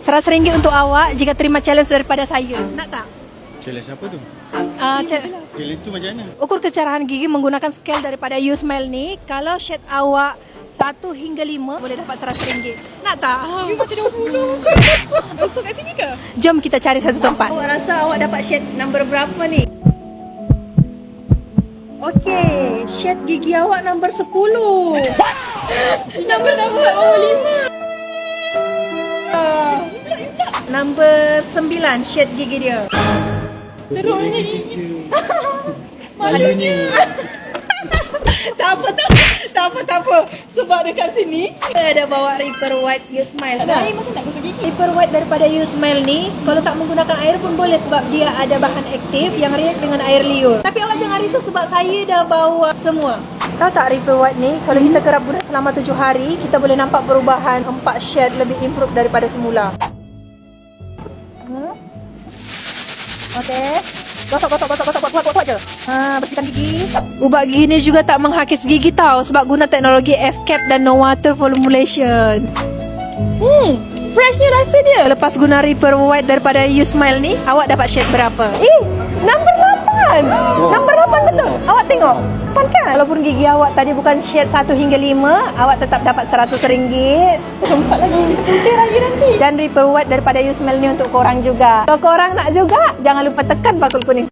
RM100 untuk awak jika terima challenge daripada saya. Nak tak? Challenge apa tu? Challenge tu macam mana? Ukur kecerahan gigi menggunakan scale daripada YouSmile ni. Kalau shade awak 1 hingga 5 boleh dapat RM100. Nak tak? You macam 20. Ukur kat sini ke? Jom kita cari satu tempat. Awak rasa awak dapat shade number berapa ni? Okey, shade gigi awak number 10. Number 5. Number 9 shade gigi dia. Teruknya gigi. Malunya. Tak apa. Sebab dekat sini ada bawa Reaper White YouSmile. Tak ada air macam nak gosok gigi. Reaper White daripada YouSmile ni, kalau tak menggunakan air pun boleh sebab dia ada bahan aktif yang react dengan air liur. Tapi awak jangan risau sebab saya dah bawa semua. Tahu tak Reaper White ni, kalau kita kerap guna selama 7 hari, kita boleh nampak perubahan 4 shade lebih improve daripada semula. Okey. Gosok je. Bersihkan gigi. Ubat gigi ni juga tak menghakis gigi tau sebab guna teknologi F-Cap dan no water formulation. Freshnya rasa dia. Lepas guna Reaper White daripada YouSmile ni, awak dapat shade berapa? Number 8. Number 8 betul. Awak tengok. Depan kan? Walaupun gigi awak tadi bukan shade 1 hingga 5, awak tetap dapat RM100. Sempat lagi. Putih lagi nanti. Dan Reaper White daripada YouSmile ni untuk korang juga. Kalau korang nak juga, jangan lupa tekan bakul kuning.